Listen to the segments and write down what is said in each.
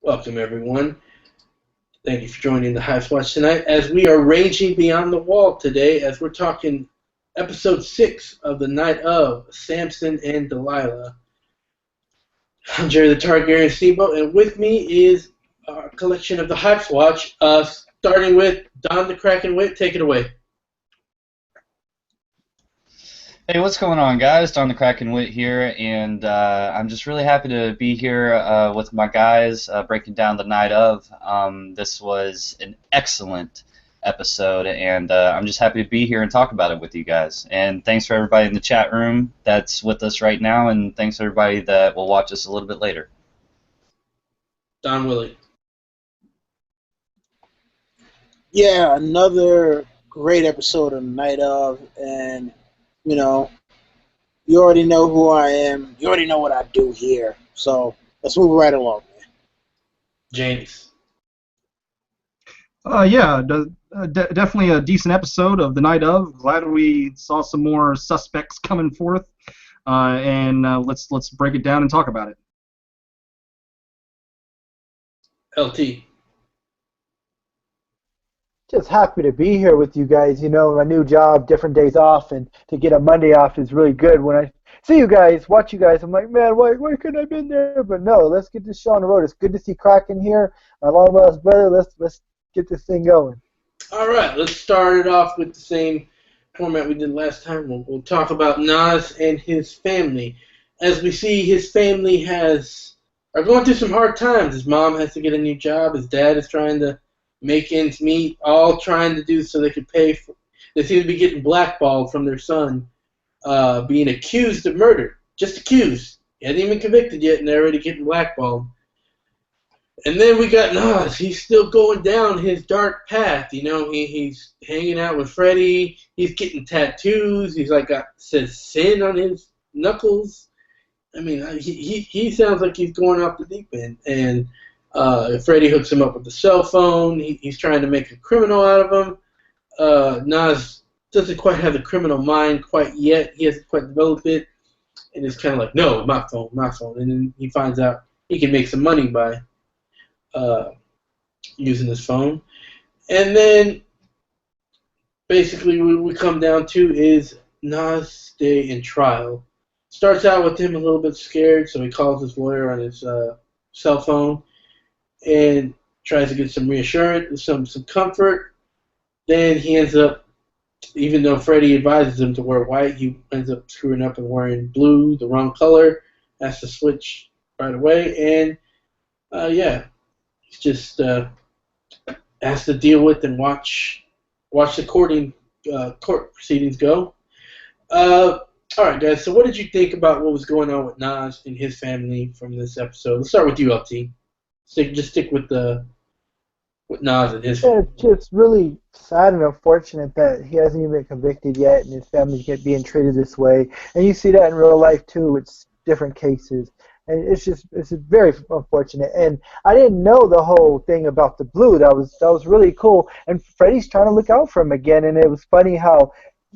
Welcome, everyone. Thank you for joining the Hive Watch tonight as we are ranging beyond the wall today as we're talking episode 6 of the night of Samson and Delilah. I'm Jerry the Targaryen Steamboat, and with me is our collection of the Hive Watch, starting with Don the Kraken Wit. Take it away. Hey, what's going on, guys? Don the Kraken Wit here, and I'm just really happy to be here with my guys breaking down the night of. This was an excellent episode, and I'm just happy to be here and talk about it with you guys. And thanks for everybody in the chat room that's with us right now, and thanks to everybody that will watch us a little bit later. Don Willie. Yeah, another great episode of the night of, and you already know who I am. You already know what I do here. So let's move right along, man. James. Definitely a decent episode of the night of. Glad we saw some more suspects coming forth, and let's break it down and talk about it. LT. Just happy to be here with you guys. You know, my new job, different days off, and to get a Monday off is really good. When I see you guys, watch you guys, I'm like, man, why couldn't I have been there? But no, let's get this show on the road. It's good to see Kraken here. My long lost brother. Let's get this thing going. All right, let's start it off with the same format we did last time. We'll talk about Nas and his family. As we see, his family are going through some hard times. His mom has to get a new job. His dad is trying to make ends meet, all trying to do so they could pay for. They seem to be getting blackballed from their son being accused of murder. Just accused. He hasn't even convicted yet, and they're already getting blackballed. And then we got Nas. He's still going down his dark path. You know, he's hanging out with Freddie. He's getting tattoos. He's says sin on his knuckles. I mean, he sounds like he's going off the deep end. And Freddie hooks him up with the cell phone. He's trying to make a criminal out of him. Nas doesn't quite have the criminal mind quite yet. He hasn't quite developed it. And it's kind of like, no, my phone. And then he finds out he can make some money by using his phone. And then basically what we come down to is Nas' day in trial. Starts out with him a little bit scared, so he calls his lawyer on his cell phone and tries to get some reassurance, some comfort. Then he ends up, even though Freddie advises him to wear white, he ends up screwing up and wearing blue, the wrong color. Has to switch right away, and he's just has to deal with and watch the court proceedings go. All right, guys. So, what did you think about what was going on with Nas and his family from this episode? Let's start with you, LT. Stick with Nas and his family. It's just really sad and unfortunate that he hasn't even been convicted yet, and his family's being treated this way. And you see that in real life too. It's different cases, and it's very unfortunate. And I didn't know the whole thing about the blue. That was really cool. And Freddie's trying to look out for him again. And it was funny how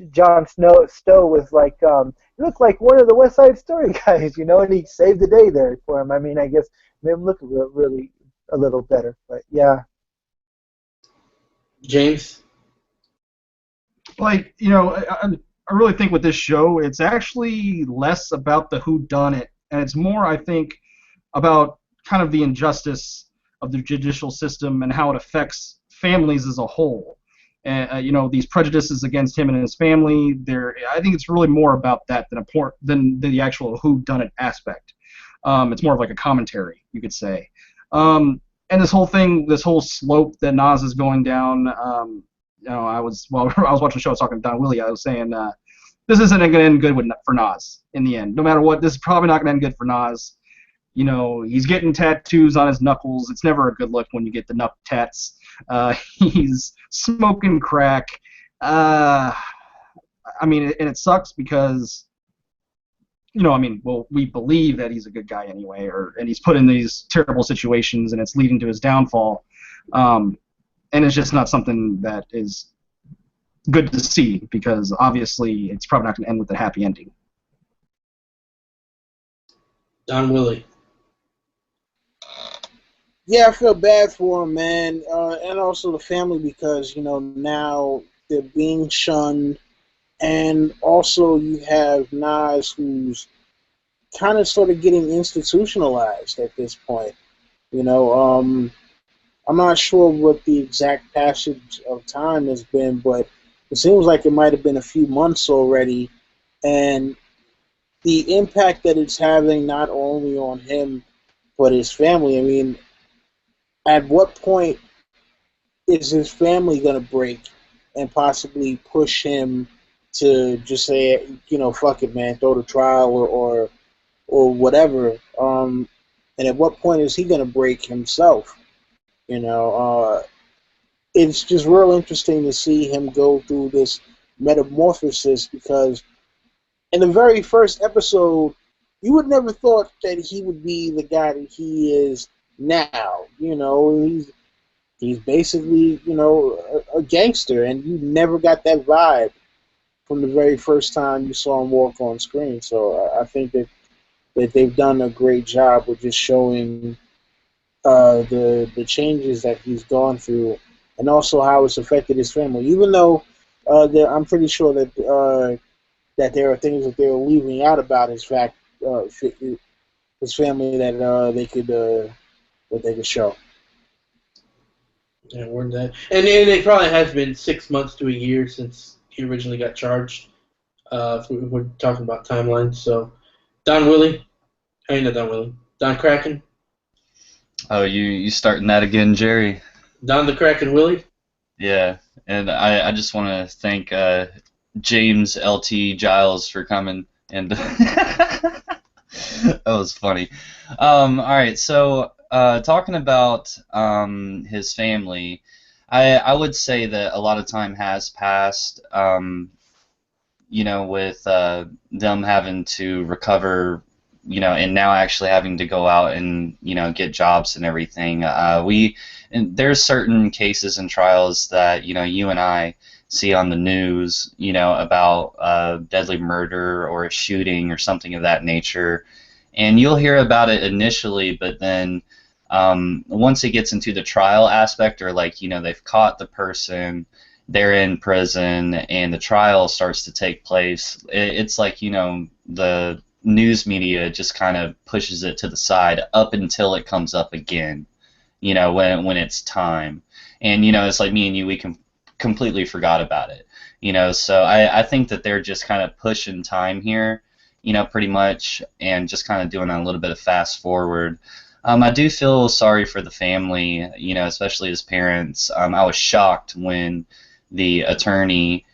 Jon Stowe was like, he looked like one of the West Side Story guys, and he saved the day there for him. I mean, I guess made him look really a little better, but yeah. James? I really think with this show, it's actually less about the whodunit, and it's more, I think, about kind of the injustice of the judicial system and how it affects families as a whole. And these prejudices against him and his family. I think it's really more about that than the actual whodunit aspect. It's more of like a commentary, you could say. And this whole slope that Nas is going down. I was watching the show, I was talking to Don Willie. I was saying this isn't going to end good for Nas in the end. No matter what, this is probably not going to end good for Nas. He's getting tattoos on his knuckles. It's never a good look when you get the knuck tats. He's smoking crack. And it sucks because, we believe that he's a good guy anyway, and he's put in these terrible situations, and it's leading to his downfall. And it's just not something that is good to see, because obviously it's probably not going to end with a happy ending. Don Willie. Yeah, I feel bad for him, man, and also the family because now they're being shunned, and also you have Nas who's kind of sort of getting institutionalized at this point. You know, I'm not sure what the exact passage of time has been, but it seems like it might have been a few months already, and the impact that it's having not only on him but his family. I mean, at what point is his family going to break and possibly push him to just say, fuck it, man, throw the trial or whatever? And at what point is he going to break himself? You know, it's just real interesting to see him go through this metamorphosis because in the very first episode, you would never thought that he would be the guy that he is now. He's basically, a gangster, and you never got that vibe from the very first time you saw him walk on screen. So I think that they've done a great job with just showing the changes that he's gone through, and also how it's affected his family. Even though I'm pretty sure that there are things that they're leaving out about his his family that they could show. Yeah, word that. And it probably has been 6 months to a year since he originally got charged. If we're talking about timelines. So, Don Willie. Hey, not Don Willie. Don Kraken. Oh, you starting that again, Jerry? Don the Kraken Willie. Yeah, and I just want to thank James L.T. Giles for coming, and that was funny. All right, so talking about his family, I would say that a lot of time has passed, with them having to recover, and now actually having to go out and, get jobs and everything. And there's certain cases and trials that, you and I see on the news, about deadly murder or a shooting or something of that nature. And you'll hear about it initially, but then once it gets into the trial aspect, or they've caught the person, they're in prison, and the trial starts to take place, it's like, the news media just kind of pushes it to the side up until it comes up again, when it's time. And, it's like me and you, we completely forgot about it, so I think that they're just kind of pushing time here, pretty much, and just kind of doing a little bit of fast forward. I do feel sorry for the family, especially his parents. I was shocked when the attorney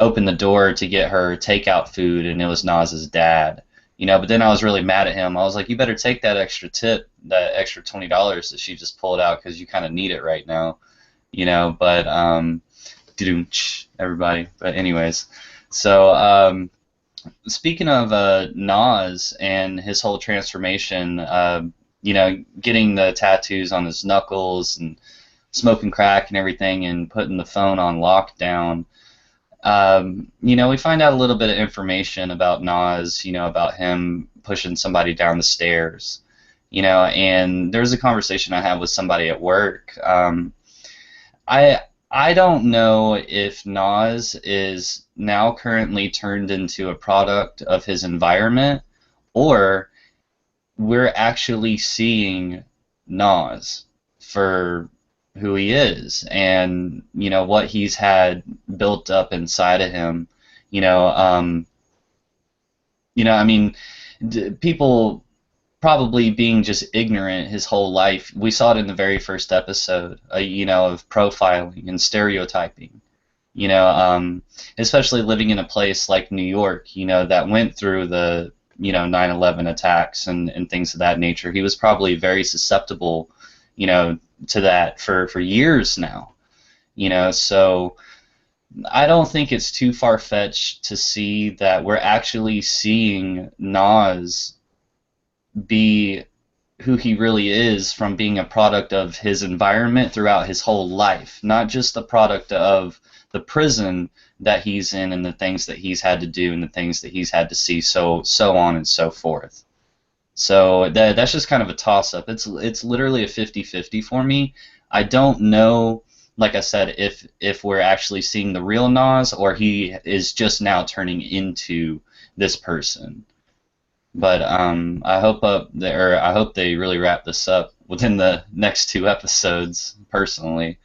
opened the door to get her takeout food, and it was Nas's dad. But then I was really mad at him. I was like, you better take that extra tip, that extra $20 that she just pulled out, because you kind of need it right now. But everybody. But anyways, so speaking of Nas and his whole transformation, getting the tattoos on his knuckles and smoking crack and everything and putting the phone on lockdown, we find out a little bit of information about Nas, about him pushing somebody down the stairs, and there's a conversation I had with somebody at work. I don't know if Nas is now currently turned into a product of his environment, or we're actually seeing Nas for who he is, and what he's had built up inside of him. I mean, people probably being just ignorant his whole life. We saw it in the very first episode, of profiling and stereotyping. Especially living in a place like New York, that went through the 9/11 attacks and things of that nature. He was probably very susceptible, to that for years now. So I don't think it's too far-fetched to see that we're actually seeing Nas be who he really is from being a product of his environment throughout his whole life, not just the product of the prison that he's in and the things that he's had to do and the things that he's had to see, so on and so forth. So that's just kind of a toss-up. It's literally a 50-50 for me. I don't know, like I said, if we're actually seeing the real Nas or he is just now turning into this person. But I hope they really wrap this up within the next 2 episodes, personally.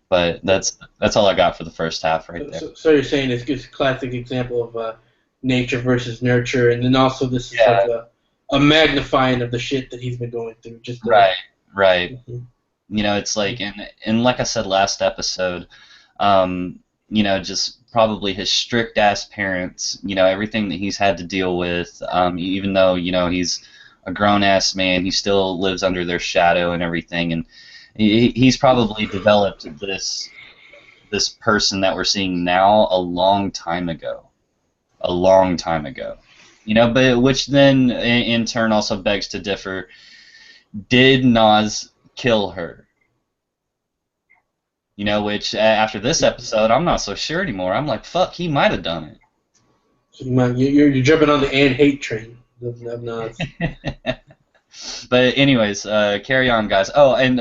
But that's all I got for the first half right there. So you're saying it's just a classic example of nature versus nurture, and then also this is Yeah. like a magnifying of the shit that he's been going through. Just Right, right. Mhm. You know, it's like, and like I said last episode, you know, just probably his strict ass parents, you know, everything that he's had to deal with, even though, you know, he's a grown ass man, he still lives under their shadow and everything, and he's probably developed this person that we're seeing now a long time ago. A long time ago. You know, but which then in turn also begs to differ. Did Nas kill her? You know, which after this episode, I'm not so sure anymore. I'm like, fuck, he might have done So you're jumping on the and hate train. Of Nas. it. But anyways, carry on, guys. Oh, and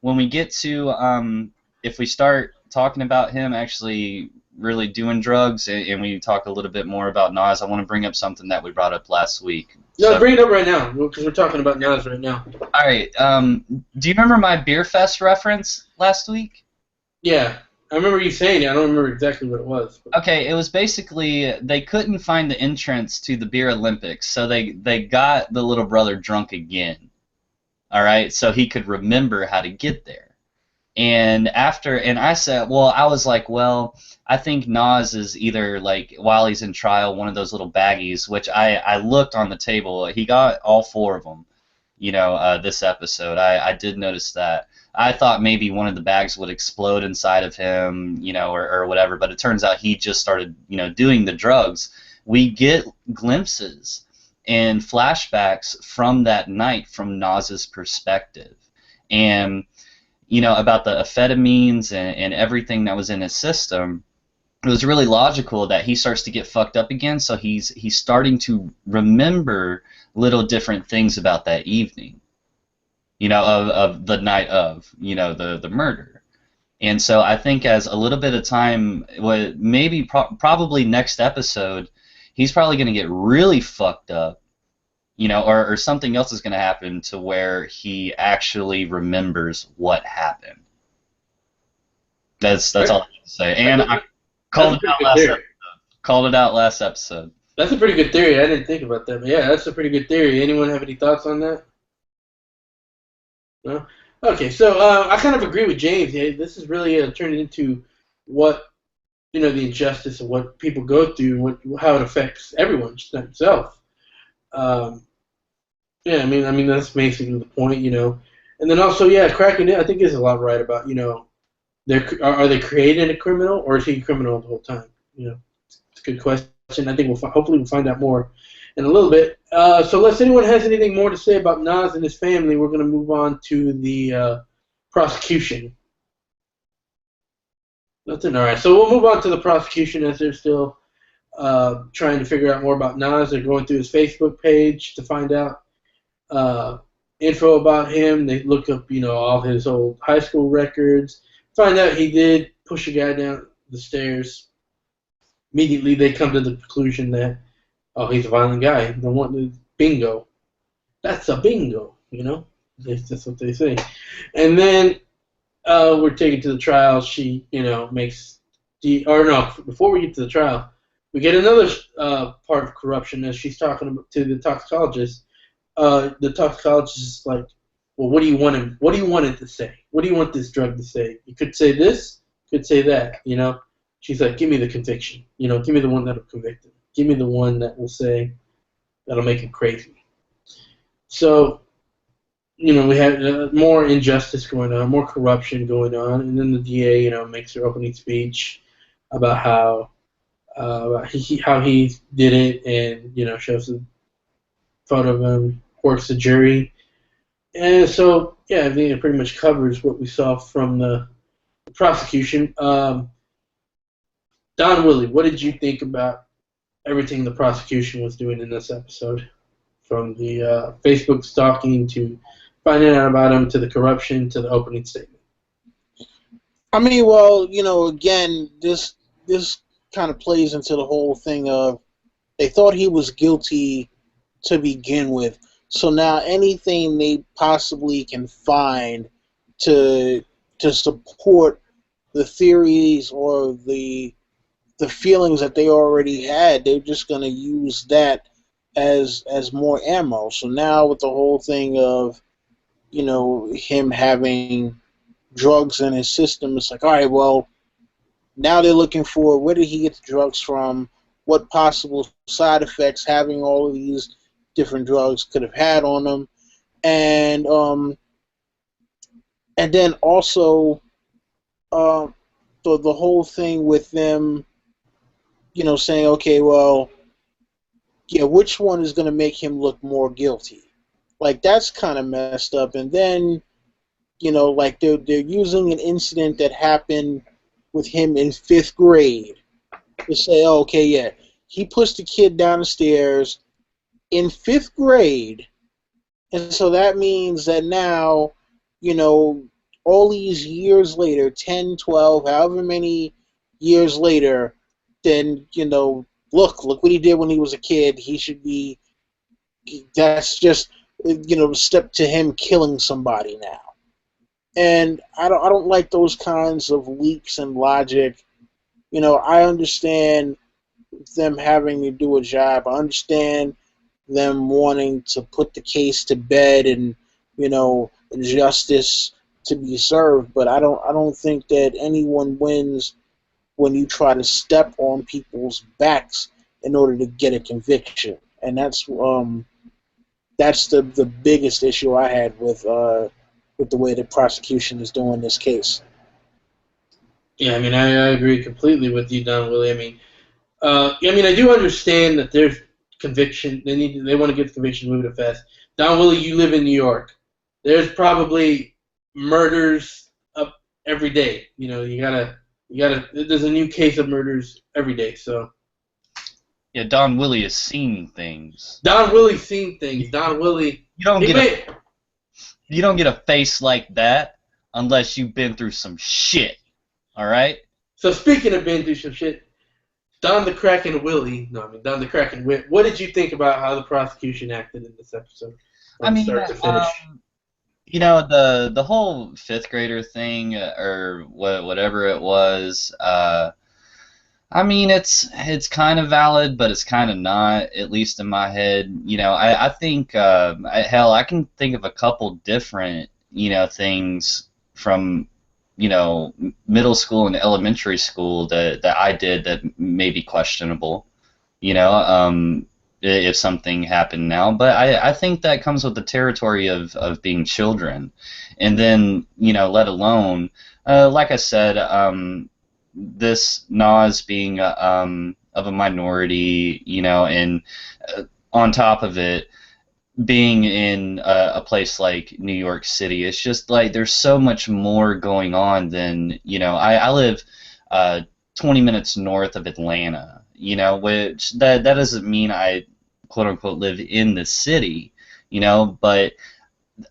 when we get to, if we start talking about him actually really doing drugs, and we talk a little bit more about Nas, I want to bring up something that we brought up last week. No, So, bring it up right now because we're talking about Nas right now. all right. Do you remember my Beer Fest reference last week? Yeah, I remember you saying it. I don't remember exactly what it was. But. Okay, it was basically they couldn't find the entrance to the Beer Olympics, so they got the little brother drunk again. All right, so he could remember how to get there. And I said, well, I was like, well, I think Nas is either like while he's in trial, one of those little baggies, which I looked on the table. He got all 4 of them. You know, this episode, I did notice that. I thought maybe one of the bags would explode inside of him, you know, or whatever, but it turns out he just started, you know, doing the drugs. We get glimpses and flashbacks from that night from Nas's perspective. And, you know, about the amphetamines and everything that was in his system, it was really logical that he starts to get fucked up again, so he's starting to remember little different things about that evening. You know, of the night of, you know, the murder. And so I think as a little bit of time, maybe probably next episode, he's probably going to get really fucked up, you know, or something else is going to happen to where he actually remembers what happened. That's all I have to say. And I called it out last episode. Called it out last episode. That's a pretty good theory. I didn't think about that, but yeah, that's a pretty good theory. Anyone have any thoughts on that? No? Okay, so I kind of agree with James. Yeah, this is really turning into what, you know, the injustice of what people go through, how it affects everyone, just not himself. Yeah, I mean that's basically the point, you know. And then also, yeah, cracking it, I think is a lot right about, you know, are they creating a criminal or is he a criminal the whole time? You know, it's a good question. I think hopefully we'll find out more in a little bit. So unless anyone has anything more to say about Nas and his family, we're going to move on to the prosecution. Nothing. All right. So we'll move on to the prosecution as they're still trying to figure out more about Nas. They're going through his Facebook page to find out info about him. They look up, you know, all his old high school records. Find out he did push a guy down the stairs. Immediately, they come to the conclusion that, oh, he's a violent guy. The one, bingo. That's a bingo, you know? That's what they say. And then we're taken to the trial. She, you know, before we get to the trial, we get another part of corruption as she's talking to the toxicologist. The toxicologist is like, well, what do you want him? What do you want it to say? What do you want this drug to say? You could say this, could say that, you know? She's like, give me the conviction. You know, give me the one that'll convict him. Give me the one that will say, that'll make him crazy. So, you know, we had more injustice going on, more corruption going on, and then the DA, you know, makes her opening speech about how he did it, and, you know, shows a photo of him, works the jury. And so, yeah, I think it pretty much covers what we saw from the prosecution. Don Willie, what did you think about everything the prosecution was doing in this episode from the Facebook stalking to finding out about him to the corruption to the opening statement. I mean, well, again, this kind of plays into the whole thing of they thought he was guilty to begin with, so now anything they possibly can find to support the theories or the feelings that they already had, they're just going to use that as more ammo. So now with the whole thing of him having drugs in his system, it's like, all right, well, now they're looking for where did he get the drugs from, what possible side effects having all of these different drugs could have had on him, and then also the whole thing with them, saying, okay, well, yeah, which one is going to make him look more guilty? Like, that's kind of messed up. And then, like they're using an incident that happened with him in 5th grade to say, oh, okay, yeah, he pushed the kid down the stairs in 5th grade, and so that means that now, all these years later, 10, 12, however many years later, then, look what he did when he was a kid. He should be, that's just, step to him killing somebody now. And I don't like those kinds of leaks and logic. I understand them having to do a job. I understand them wanting to put the case to bed and, justice to be served. But I don't think that anyone wins when you try to step on people's backs in order to get a conviction. And that's the biggest issue I had with the way the prosecution is doing this case. Yeah, I mean, I agree completely with you, Don Willie. I do understand that there's conviction. They want to get the conviction moving fast. Don Willie, you live in New York. There's probably murders up every day. You gotta. There's a new case of murders every day. So. Yeah, Don Willie has seen things. Don Willie's seen things. Don Willie. You don't get a face like that unless you've been through some shit. All right. So speaking of been through some shit, Don the Kraken Wit. What did you think about how the prosecution acted in this episode? Start to finish. The whole 5th grader thing or whatever it was. It's kind of valid, but it's kind of not, at least in my head. I think, hell, I can think of a couple different, things from, middle school and elementary school that I did that may be questionable, if something happened now. But I think that comes with the territory of being children. And then, let alone, like I said, this Nas being of a minority, and on top of it, being in a place like New York City, it's just like there's so much more going on than, I live 20 minutes north of Atlanta, which that doesn't mean I quote unquote live in the city, but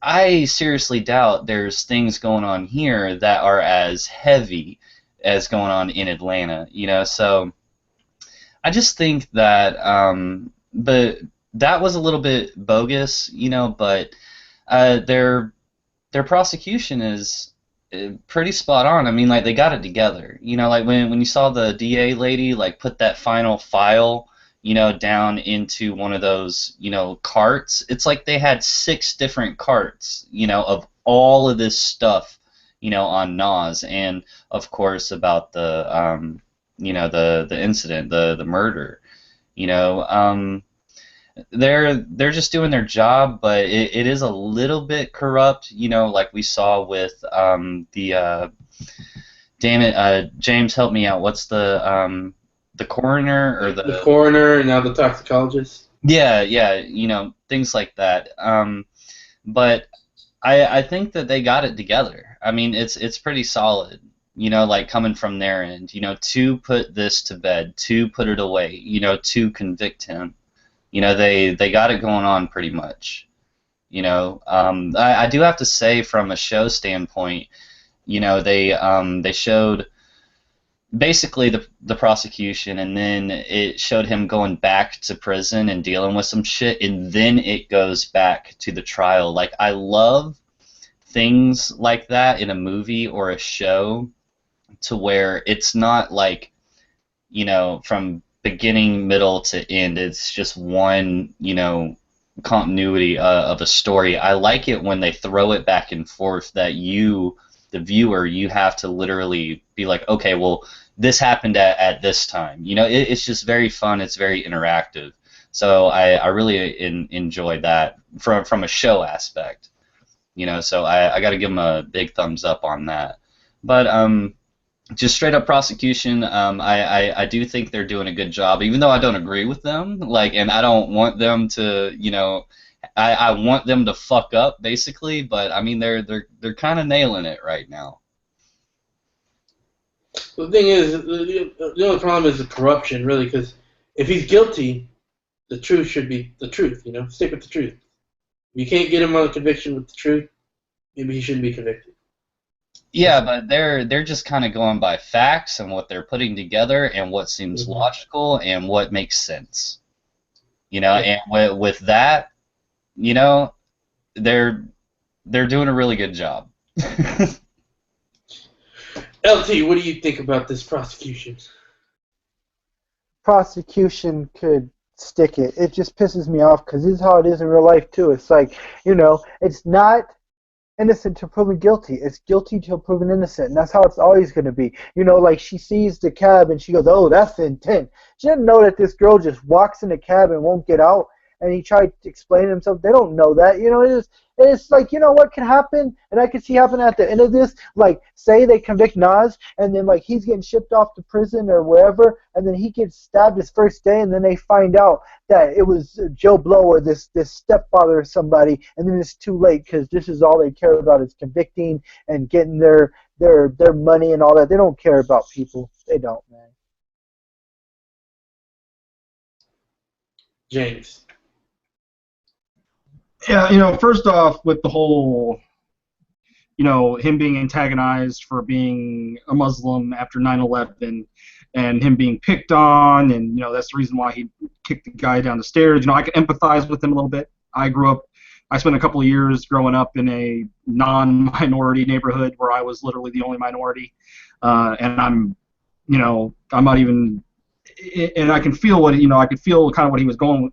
I seriously doubt there's things going on here that are as heavy as going on in Atlanta, so I just think that, but that was a little bit bogus, but their prosecution is pretty spot on. I mean, like, they got it together, like when you saw the DA lady, like, put that final file, down into one of those, carts. It's like they had 6 different carts, of all of this stuff, on Nas, and of course about the the incident, the murder. They're just doing their job, but it is a little bit corrupt, like we saw with James, help me out. What's the coroner or the coroner and now the toxicologist? Yeah, things like that. But I think that they got it together. I mean, it's pretty solid, like coming from their end, to put this to bed, to put it away, to convict him. You know, they got it going on pretty much. You know, I do have to say, from a show standpoint, you know, they showed basically the prosecution, and then it showed him going back to prison and dealing with some shit, and then it goes back to the trial. Like, I love things like that in a movie or a show, to where it's not like, you know, from beginning, middle to end, it's just one, you know, continuity of a story. I like it when they throw it back and forth, that you, the viewer, you have to literally be like, okay, well, this happened at this time. You know, it's just very fun. It's very interactive. So I really enjoy that from a show aspect. You know, so I got to give them a big thumbs up on that. But just straight up prosecution, I do think they're doing a good job, even though I don't agree with them. Like, and I don't want them to, you know, I want them to fuck up basically. But I mean, they're kind of nailing it right now. The thing is, the only problem is the corruption, really, because if he's guilty, the truth should be the truth, you know? Stick with the truth. If you can't get him on a conviction with the truth, maybe he shouldn't be convicted. Yeah, but they're just kind of going by facts and what they're putting together and what seems logical and what makes sense. You know, and with that, you know, they're doing a really good job. LT, what do you think about this prosecution? Prosecution could stick it. It just pisses me off because this is how it is in real life too. It's like, you know, it's not innocent till proven guilty. It's guilty till proven innocent, and that's how it's always going to be. You know, like she sees the cab and she goes, "Oh, that's intent." She doesn't know that this girl just walks in the cab and won't get out. And he tried to explain himself. They don't know that. You know, it's like, you know what can happen, and I can see happen at the end of this. Like, say they convict Nas, and then like he's getting shipped off to prison or wherever, and then he gets stabbed his first day, and then they find out that it was Joe Blow or this stepfather or somebody, and then it's too late because this is all they care about is convicting and getting their money and all that. They don't care about people. They don't, man. James. Yeah, you know, first off, with the whole, you know, him being antagonized for being a Muslim after 9/11, and him being picked on, and, you know, that's the reason why he kicked the guy down the stairs. You know, I can empathize with him a little bit. I spent a couple of years growing up in a non-minority neighborhood where I was literally the only minority, and I'm not even, and I can feel what, you know, I could feel kind of what he was going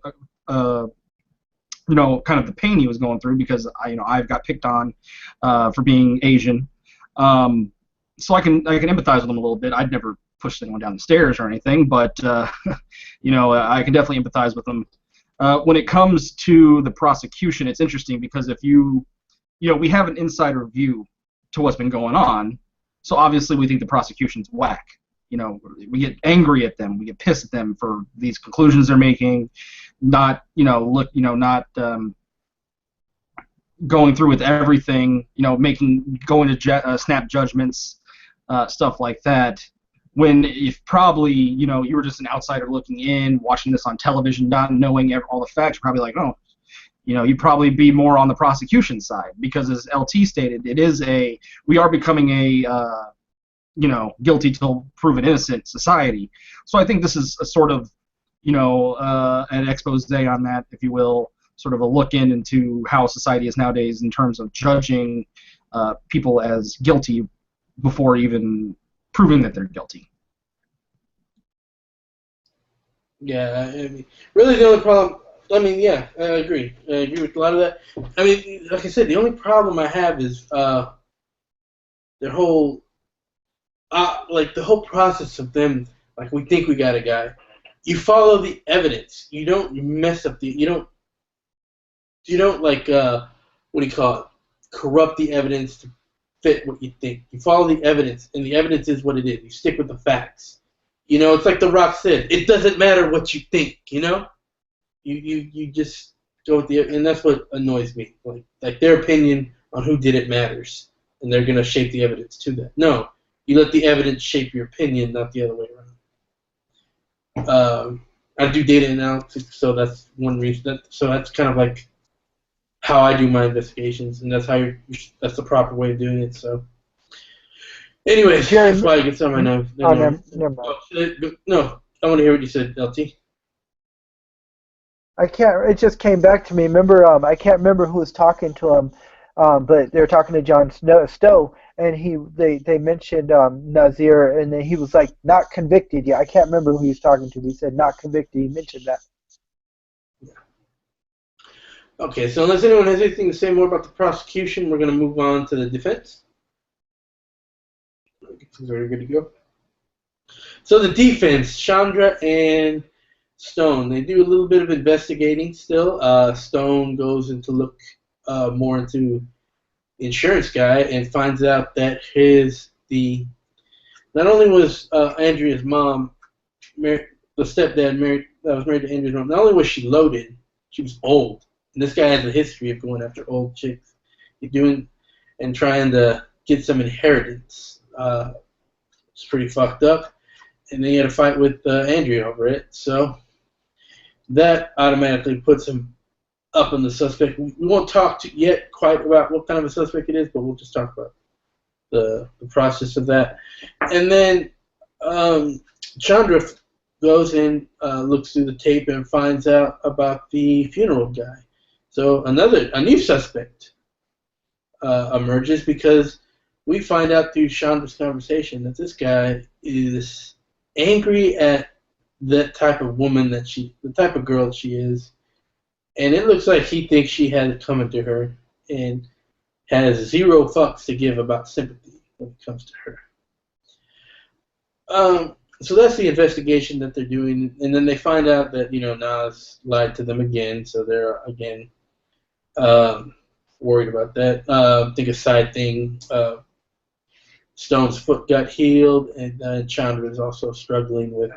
you know, kind of the pain he was going through, because I've got picked on for being Asian, so I can empathize with him a little bit. I'd never pushed anyone down the stairs or anything, but you know, I can definitely empathize with him. When it comes to the prosecution, it's interesting because if you know, we have an insider view to what's been going on, so obviously we think the prosecution's whack. You know, we get angry at them, we get pissed at them for these conclusions they're making, not, you know, not going through with everything, you know, going to snap judgments, stuff like that. When if probably, you know, you were just an outsider looking in, watching this on television, not knowing all the facts, you're probably like, oh, you know, you'd probably be more on the prosecution side, because as LT stated, we are becoming a you know, guilty till proven innocent society. So I think this is a sort of, you know, an expose on that, if you will, sort of a look into how society is nowadays in terms of judging people as guilty before even proving that they're guilty. Yeah, I mean, really the only problem, I mean, yeah, I agree. I agree with a lot of that. I mean, like I said, the only problem I have is their whole, like the whole process of them, like we think we got a guy. You follow the evidence. You don't mess up you don't like, what do you call it, corrupt the evidence to fit what you think. You follow the evidence, and the evidence is what it is. You stick with the facts. You know, it's like The Rock said, it doesn't matter what you think, you know? You just go with and that's what annoys me. Like their opinion on who did it matters, and they're going to shape the evidence to that. No, you let the evidence shape your opinion, not the other way around. I do data analysis, so that's one reason. So that's kind of like how I do my investigations, and that's that's the proper way of doing it. So, anyways, that's why I get some of my notes. Oh, never mind. No, I want to hear what you said, LT. I can't. It just came back to me. Remember, I can't remember who was talking to him, but they were talking to John Stowe, and they mentioned Nazir, and then he was like, not convicted yet. I can't remember who he was talking to. But he said not convicted. He mentioned that. Okay, so unless anyone has anything to say more about the prosecution, we're going to move on to the defense. Very good to go. So the defense, Chandra and Stone, they do a little bit of investigating still. Stone goes in to look more into the insurance guy and finds out that not only was Andrea's mom, the stepdad that was married to Andrea's mom, not only was she loaded, she was old. And this guy has a history of going after old chicks, and trying to get some inheritance. It's pretty fucked up. And then he had a fight with Andrea over it. So that automatically puts him up on the suspect. We won't talk yet quite about what kind of a suspect it is, but we'll just talk about the process of that. And then Chandra goes and looks through the tape and finds out about the funeral guy. So a new suspect emerges because we find out through Chandra's conversation that this guy is angry at that type of woman the type of girl that she is, and it looks like he thinks she has it coming to her and has zero fucks to give about sympathy when it comes to her. So that's the investigation that they're doing, and then they find out that Nas lied to them again, so they're again worried about that. I think a side thing. Stone's foot got healed, and Chandra is also struggling with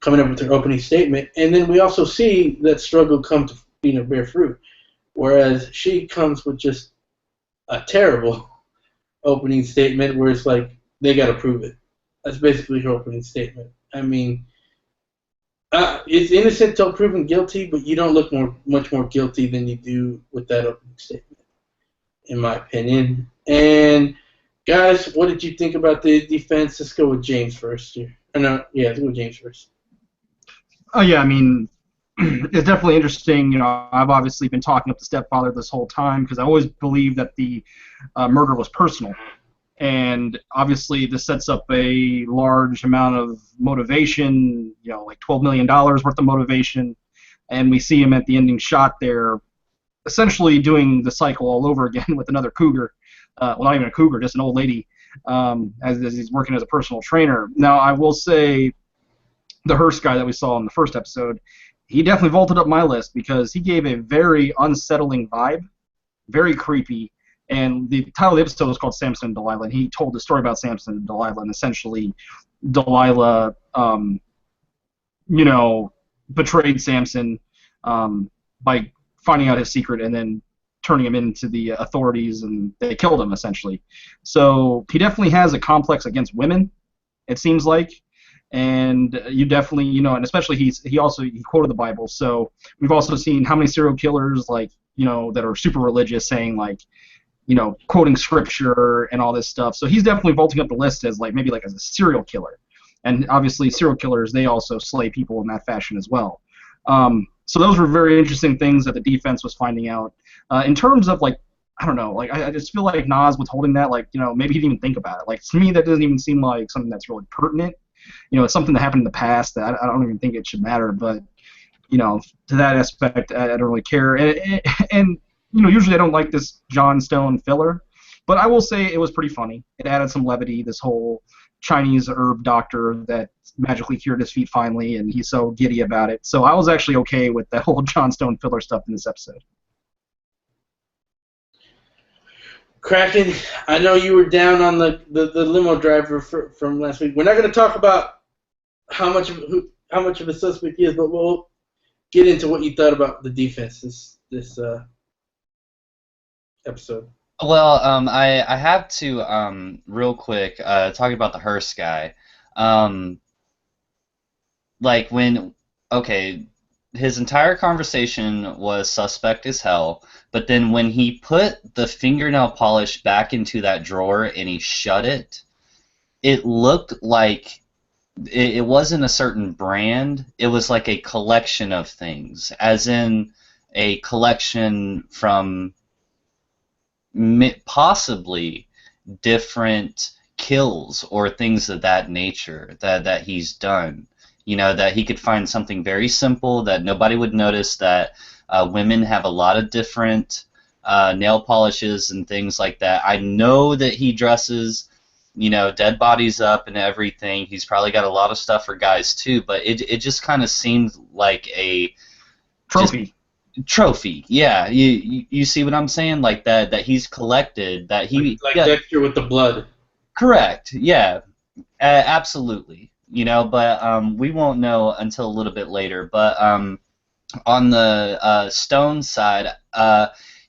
coming up with her opening statement. And then we also see that struggle come to bear fruit, whereas she comes with just a terrible opening statement where it's like they got to prove it. That's basically her opening statement. I mean, it's innocent till proven guilty, but you don't look much more guilty than you do with that opening statement, in my opinion. And guys, what did you think about the defense? Let's go with James first here. Let's go with James first. Oh yeah, I mean, it's definitely interesting. I've obviously been talking up the stepfather this whole time because I always believed that the murder was personal, and obviously this sets up a large amount of motivation. Like $12 million worth of motivation, and we see him at the ending shot there, essentially doing the cycle all over again with another cougar. Well, not even a cougar, just an old lady, as he's working as a personal trainer. Now, I will say the Hearst guy that we saw in the first episode, he definitely vaulted up my list because he gave a very unsettling vibe, very creepy, and the title of the episode was called Samson and Delilah, and he told the story about Samson and Delilah, and essentially Delilah, betrayed Samson by finding out his secret and then turning him into the authorities, and they killed him, essentially. So he definitely has a complex against women, it seems like. And you definitely, and especially he quoted the Bible. So we've also seen how many serial killers, that are super religious, saying, quoting scripture and all this stuff. So he's definitely vaulting up the list as, maybe as a serial killer. And obviously serial killers, they also slay people in that fashion as well. So those were very interesting things that the defense was finding out. In terms of, I don't know, I just feel like Nas withholding that, maybe he didn't even think about it. To me, that doesn't even seem like something that's really pertinent. It's something that happened in the past that I don't even think it should matter, but, to that aspect, I don't really care. And usually I don't like this John Stone filler, but I will say it was pretty funny. It added some levity, this whole Chinese herb doctor that magically cured his feet finally, and he's so giddy about it. So I was actually okay with that whole John Stone filler stuff in this episode. Kraken, I know you were down on the limo driver from last week. We're not going to talk about how much of a suspect he is, but we'll get into what you thought about the defense this episode. Well, I have to real quick talk about the Hearst guy. When okay, his entire conversation was suspect as hell, but then when he put the fingernail polish back into that drawer and he shut it, it looked like it wasn't a certain brand. It was like a collection of things, as in a collection from possibly different kills or things of that nature that he's done. You know, that he could find something very simple that nobody would notice, that women have a lot of different nail polishes and things like that. I know that he dresses, you know, dead bodies up and everything. He's probably got a lot of stuff for guys too, but it just kind of seemed like a Trophy. trophy. Yeah, you see what I'm saying? Like that he's collected, that he Like yeah, Dexter with the blood. correct. Yeah, absolutely. You know, but we won't know until a little bit later. But on the Stone side,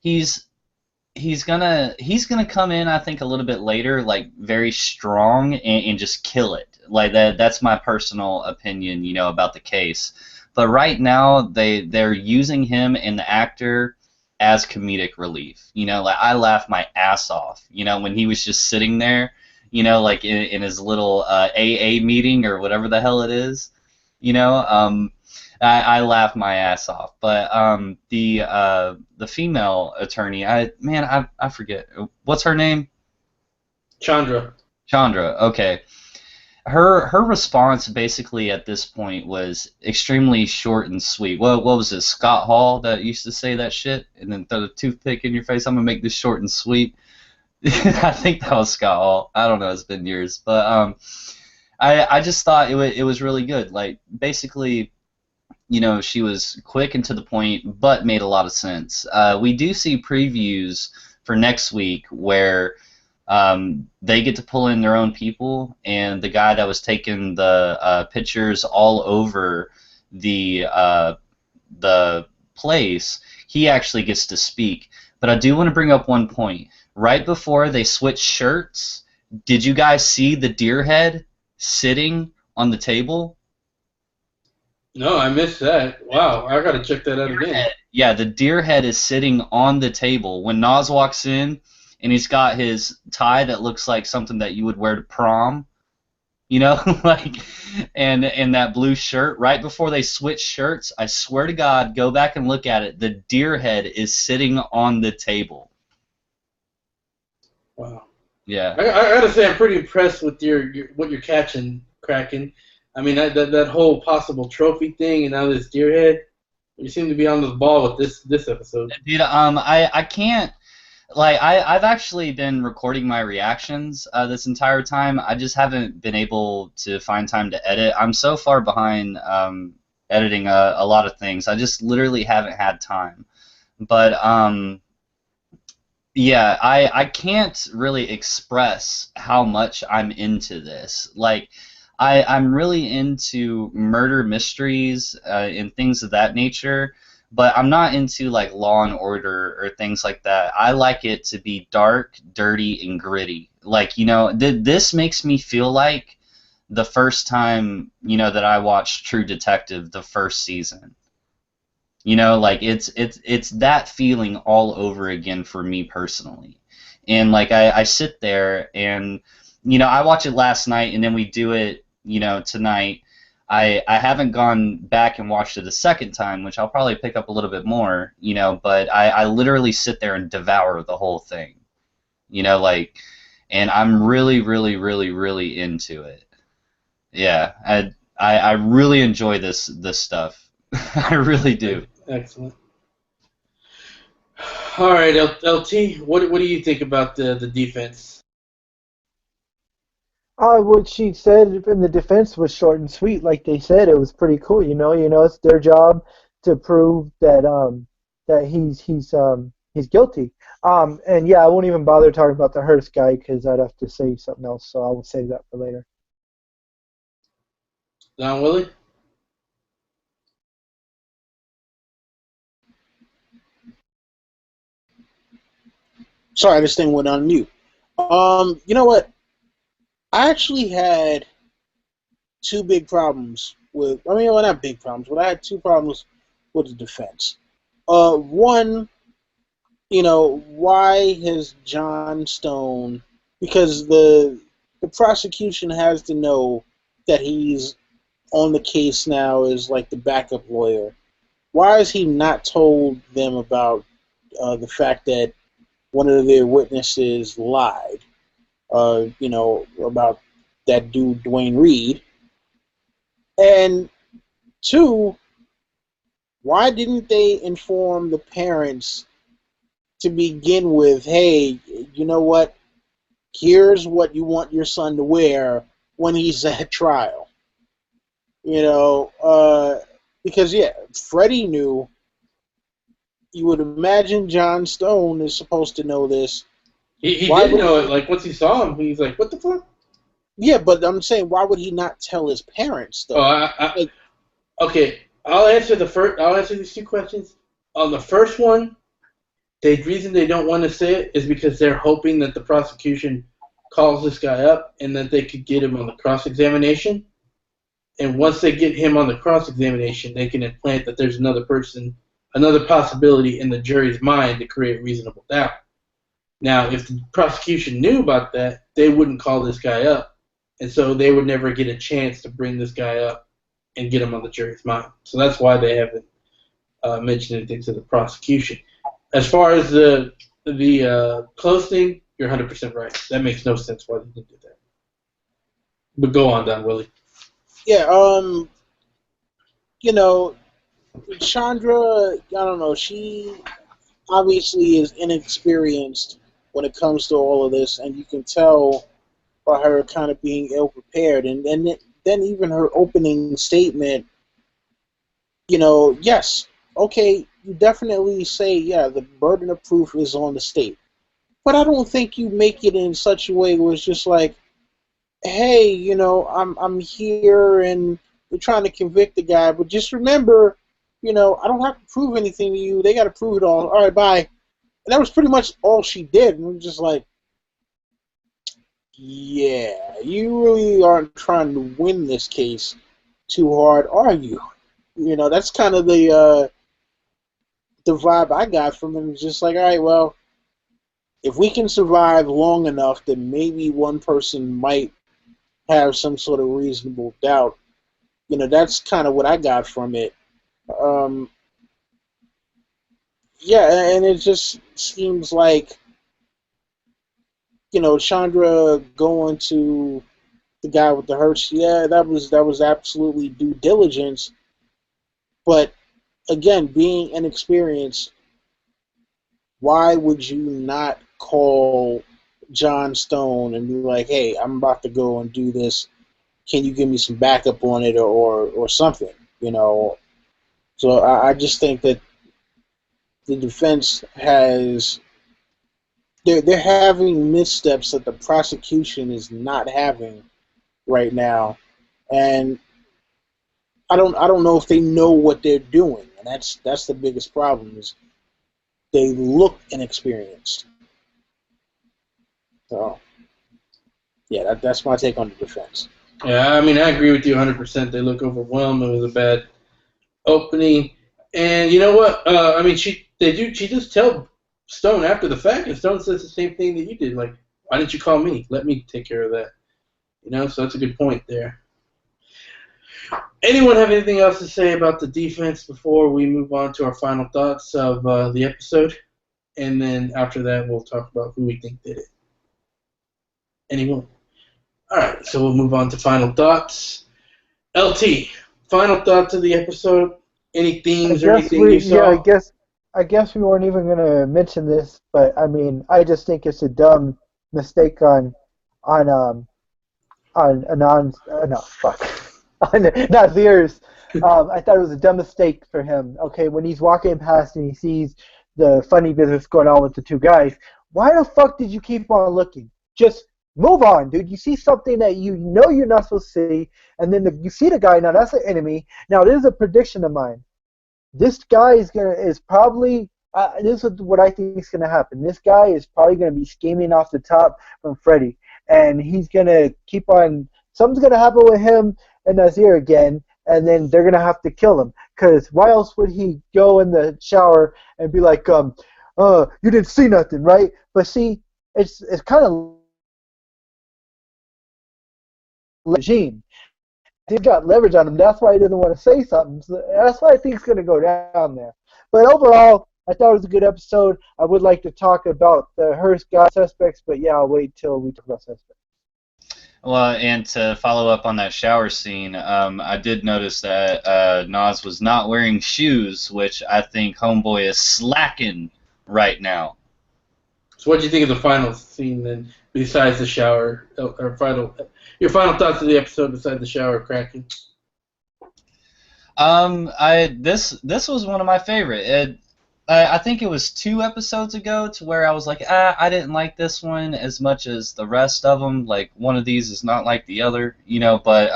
he's he's gonna come in, I think, a little bit later, like very strong and just kill it. Like that's my personal opinion, you know, about the case. But right now they're using him and the actor as comedic relief. You know, like I laughed my ass off, you know, when he was just sitting there, you know, like in his little AA meeting or whatever the hell it is, you know. I laughed my ass off. But the female attorney, I forget what's her name. Chandra. Chandra. Okay. Her response basically at this point was extremely short and sweet. What was it, Scott Hall that used to say that shit and then throw the toothpick in your face? I'm gonna make this short and sweet. I think that was Scott Hall. I don't know. It's been years, but I just thought it was really good. Like basically, you know, she was quick and to the point, but made a lot of sense. We do see previews for next week where they get to pull in their own people, and the guy that was taking the pictures all over the place, he actually gets to speak. But I do want to bring up one point. Right before they switch shirts, did you guys see the deer head sitting on the table? No, I missed that. Wow, I gotta check that out Deer again. head. Yeah, the deer head is sitting on the table. When Nas walks in and he's got his tie that looks like something that you would wear to prom, you know, like, and that blue shirt, right before they switch shirts, I swear to God, go back and look at it. The deer head is sitting on the table. Wow. Yeah. I gotta say, I'm pretty impressed with your what you're catching, Kraken. I mean, that whole possible trophy thing, and now this deer head. You seem to be on the ball with this episode. Dude, I can't. Like I've actually been recording my reactions this entire time. I just haven't been able to find time to edit. I'm so far behind editing a lot of things. I just literally haven't had time. But yeah, I can't really express how much I'm into this. Like I'm really into murder mysteries and things of that nature, but I'm not into like Law and Order or things like that. I like it to be dark, dirty, and gritty. Like, you know, this makes me feel like the first time, you know, that I watched True Detective, the first season. You know, like it's that feeling all over again for me personally. And like I sit there and you know, I watch it last night and then we do it, you know, tonight. I haven't gone back and watched it a second time, which I'll probably pick up a little bit more, you know, but I literally sit there and devour the whole thing. You know, like, and I'm really, really, really, really into it. Yeah, I really enjoy this stuff. I really do. Excellent. All right, LT, what do you think about the defense? What she said in the defense was short and sweet. Like they said, it was pretty cool. It's their job to prove that he's guilty. And yeah, I won't even bother talking about the Hearst guy because I'd have to say something else. So I will save that for later. Don Willie? Sorry, this thing went on mute. You know what? I actually had two big problems with. I mean, well, not big problems, but I had two problems with the defense. One, why has John Stone? Because the prosecution has to know that he's on the case now as like the backup lawyer. Why has he not told them about the fact that one of their witnesses lied? About that dude Dwayne Reed. And two, why didn't they inform the parents to begin with? Hey, you know what? Here's what you want your son to wear when he's at trial. Because Freddie knew. You would imagine John Stone is supposed to know this. He did know it. Like once he saw him, he's like, "What the fuck?" Yeah, but I'm saying, why would he not tell his parents though? Okay. I'll answer these two questions. On the first one, the reason they don't want to say it is because they're hoping that the prosecution calls this guy up and that they could get him on the cross-examination. And once they get him on the cross-examination, they can implant that there's another possibility in the jury's mind to create reasonable doubt. Now, if the prosecution knew about that, they wouldn't call this guy up, and so they would never get a chance to bring this guy up and get him on the jury's mind. So that's why they haven't mentioned anything to the prosecution. As far as the close thing, you're 100% right. That makes no sense why they didn't do that. But go on, Don Willie. Yeah, Chandra, I don't know, she obviously is inexperienced when it comes to all of this, and you can tell by her kind of being ill-prepared. And then even her opening statement, yes, okay, you definitely say, yeah, the burden of proof is on the state. But I don't think you make it in such a way where it's just like, hey, I'm here and we're trying to convict the guy, but just remember, I don't have to prove anything to you. They got to prove it all. All right, bye. And that was pretty much all she did. And we're just like, yeah, you really aren't trying to win this case too hard, are you? That's kind of the vibe I got from it. It's just like, all right, well, if we can survive long enough, then maybe one person might have some sort of reasonable doubt. That's kind of what I got from it. And it just seems like, Chandra going to the guy with the hurts, yeah, that was absolutely due diligence. But again, being inexperienced, why would you not call John Stone and be like, hey, I'm about to go and do this. Can you give me some backup on it or something? So I just think that the defense has they're having missteps that the prosecution is not having right now, and I don't know if they know what they're doing, and that's the biggest problem is they look inexperienced. So yeah, that's my take on the defense. Yeah, I mean, I agree with you 100%. They look overwhelmed. It was a bad opening. And you know what? I mean, she just tell Stone after the fact, and Stone says the same thing that you did. Like, why didn't you call me? Let me take care of that. So that's a good point there. Anyone have anything else to say about the defense before we move on to our final thoughts of the episode? And then after that, we'll talk about who we think did it. Anyone? All right, so we'll move on to final thoughts. LT, final thoughts of the episode? Any themes or anything you saw? Yeah, I guess we weren't even going to mention this, but I mean, I just think it's a dumb mistake on Nazir's. I thought it was a dumb mistake for him. Okay, when he's walking past and he sees the funny business going on with the two guys, why the fuck did you keep on looking? Just move on, dude. You see something that you know you're not supposed to see, and then you see the guy. Now that's an enemy. Now this is a prediction of mine. This guy is probably. This is what I think is gonna happen. This guy is probably gonna be scheming off the top from Freddy, and he's gonna keep on. Something's gonna happen with him and Nazir again, and then they're gonna have to kill him. Because why else would he go in the shower and be like, you didn't see nothing, right? But see, it's kind of regime. He's got leverage on him. That's why he doesn't want to say something. So that's why I think it's going to go down there. But overall, I thought it was a good episode. I would like to talk about the Hearst guy suspects, but yeah, I'll wait till we talk about suspects. Well, and to follow up on that shower scene, I did notice that Nas was not wearing shoes, which I think Homeboy is slacking right now. So what do you think of the final scene then, besides the shower, or your final thoughts of the episode besides the shower cracking? This was one of my favorite. I think it was 2 episodes ago to where I was like, I didn't like this one as much as the rest of them. Like, one of these is not like the other, you know. But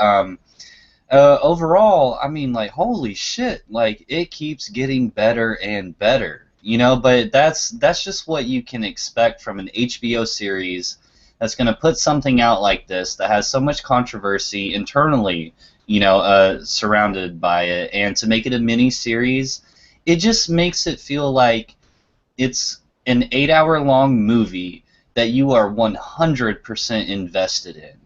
overall, I mean, like, holy shit, like, it keeps getting better and better, you know. But that's just what you can expect from an HBO series that's going to put something out like this that has so much controversy internally, you know, surrounded by it, and to make it a mini-series, it just makes it feel like it's an 8-hour-long movie that you are 100% invested in,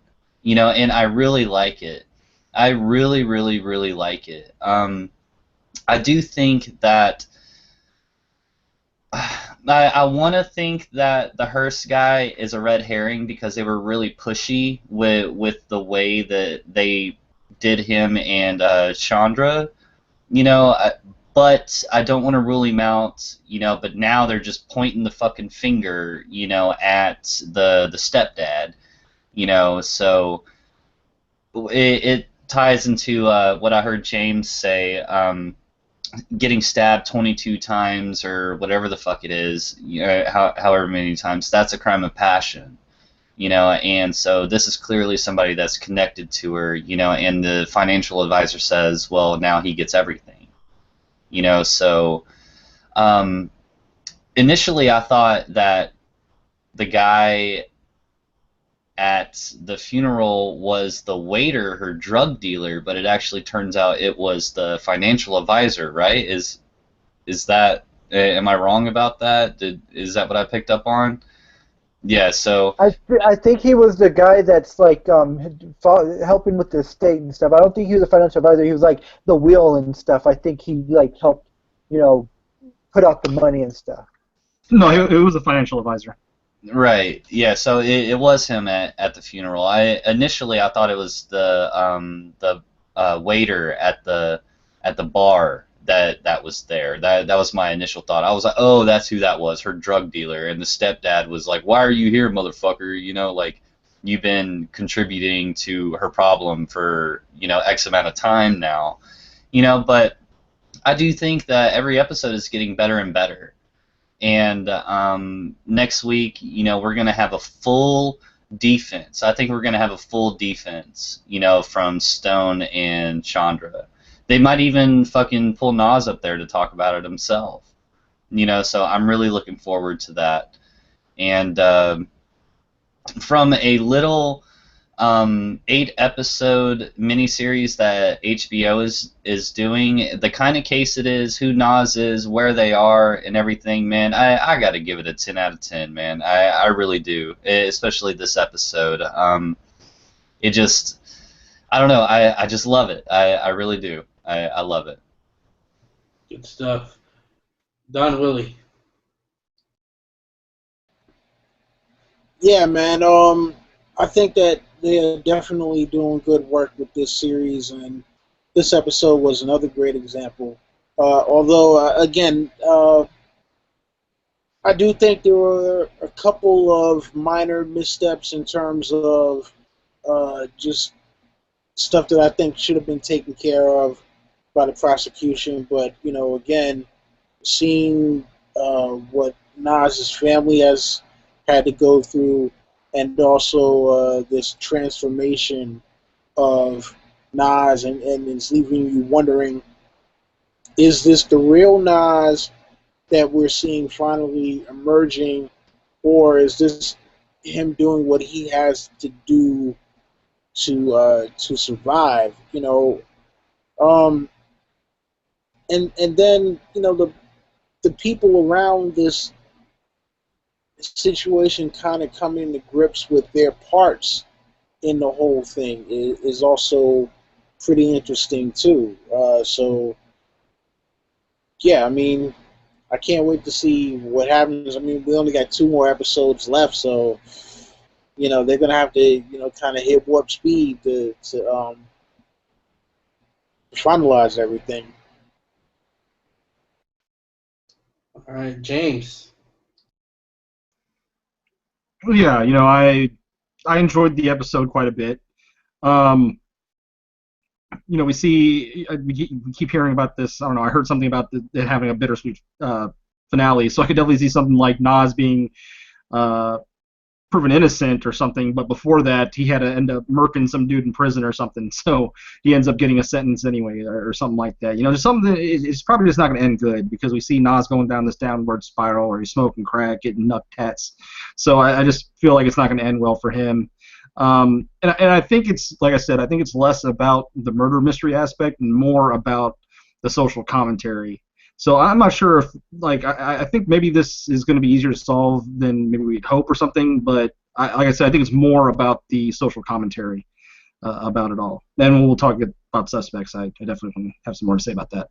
you know, and I really like it. I really, really, really like it. I do think that I want to think that the Hearst guy is a red herring because they were really pushy with the way that they did him and Chandra, you know. But I don't want to rule him out, you know. But now they're just pointing the fucking finger, you know, at the stepdad, you know. So it ties into what I heard James say. Getting stabbed 22 times or whatever the fuck it is, you know, however many times, that's a crime of passion, you know. And so this is clearly somebody that's connected to her, you know. And the financial advisor says, well, now he gets everything. You know, so initially I thought that the guy at the funeral was the waiter, her drug dealer, but it actually turns out it was the financial advisor, right? Is that, am I wrong about that? Is that what I picked up on? Yeah, so I think he was the guy that's like helping with the estate and stuff. I don't think he was a financial advisor. He was like the will and stuff. I think he like helped, you know, put out the money and stuff. No, he was a financial advisor. right, yeah, so it was him at the funeral. Initially I thought it was the waiter at the bar that was there. That was my initial thought. I was like, oh, that's who that was, her drug dealer. And the stepdad was like, why are you here, motherfucker? You know, like, you've been contributing to her problem for, you know, X amount of time now. You know, but I do think that every episode is getting better and better. And next week, you know, we're going to have a full defense. I think we're going to have a full defense, you know, from Stone and Chandra. They might even fucking pull Nas up there to talk about it himself. You know, so I'm really looking forward to that. And from a little 8-episode miniseries that HBO is doing, the kind of case it is, who Nas is, where they are, and everything, man, I got to give it a 10 out of 10, man. I really do, especially this episode. It just, I don't know, I just love it. I really do. I love it. Good stuff. Don Willie. Yeah, man. I think that they're definitely doing good work with this series, and this episode was another great example. Although, again, I do think there were a couple of minor missteps in terms of just stuff that I think should have been taken care of by the prosecution. But, you know, again, seeing what Nas's family has had to go through, and also this transformation of Nas, and it's leaving you wondering, is this the real Nas that we're seeing finally emerging, or is this him doing what he has to do to survive? You know, Um, and then the people around this situation kind of coming to grips with their parts in the whole thing is also pretty interesting too. So yeah, I mean, I can't wait to see what happens. I mean, we only got 2 more episodes left, so they're gonna have to kind of hit warp speed to finalize everything. All right, James. Yeah, I enjoyed the episode quite a bit. Um, we keep hearing about this. I don't know. I heard something about it having a bittersweet finale, so I could definitely see something like Nas being uh, proven innocent or something. But before that, he had to end up murking some dude in prison or something. So he ends up getting a sentence anyway, or something like that. Just something that it's probably just not going to end good because we see Nas going down this downward spiral, or he's smoking crack, getting nut tats. So I just feel like it's not going to end well for him. And I think it's, like I said, I think it's less about the murder mystery aspect and more about the social commentary. So I'm not sure if, like, I think maybe this is going to be easier to solve than maybe we'd hope or something, but like I said, I think it's more about the social commentary about it all. Then when we'll talk about suspects, I definitely have some more to say about that.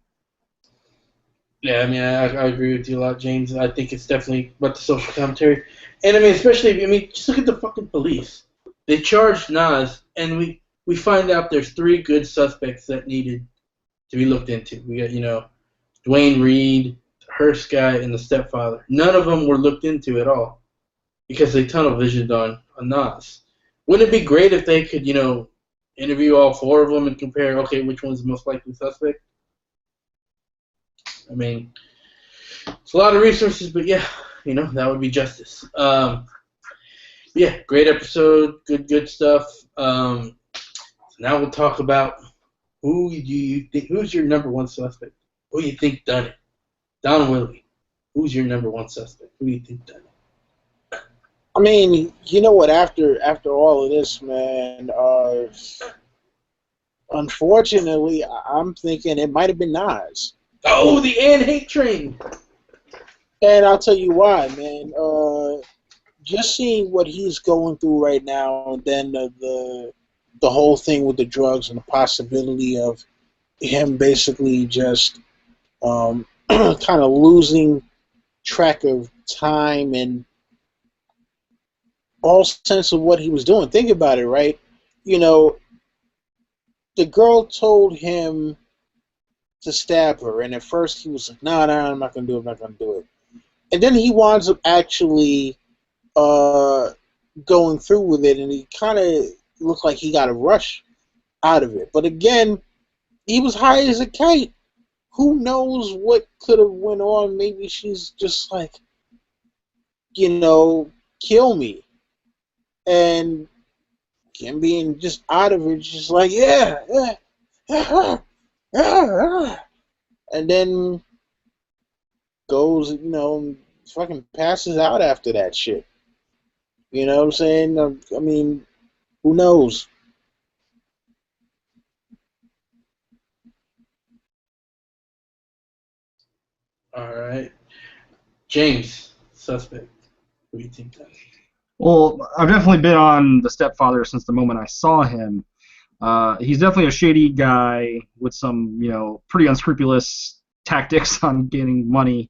Yeah, I mean, I agree with you a lot, James. I think it's definitely about the social commentary. And, I mean, especially, just look at the fucking police. They charged Nas, and we find out there's 3 good suspects that needed to be looked into. We got, Dwayne Reed, the Hearst guy, and the stepfather. None of them were looked into at all because they tunnel visioned on Nas. Wouldn't it be great if they could, interview all 4 of them and compare, okay, which one's the most likely suspect? I mean, it's a lot of resources, but yeah, that would be justice. Yeah, great episode, good stuff. So now we'll talk about who's your number 1 suspect? Who do you think done it? Don Willie, who's your number 1 suspect? Who do you think done it? I mean, you know what? After all of this, man, unfortunately, I'm thinking it might have been Nas. Oh, the Anne hate train. And I'll tell you why, man. Just seeing what he's going through right now, and then the whole thing with the drugs and the possibility of him basically just kind of losing track of time and all sense of what he was doing. Think about it, right? The girl told him to stab her, and at first he was like, no, I'm not going to do it, I'm not going to do it. And then he winds up actually going through with it, and he kind of looked like he got a rush out of it. But again, he was high as a kite. Who knows what could have went on? Maybe she's just like, kill me. And him being just out of it, just like, yeah. And then goes, fucking passes out after that shit. You know what I'm saying? I mean, who knows? All right. James, suspect. Who do you think that is? Well, I've definitely been on the stepfather since the moment I saw him. He's definitely a shady guy with some, pretty unscrupulous tactics on getting money.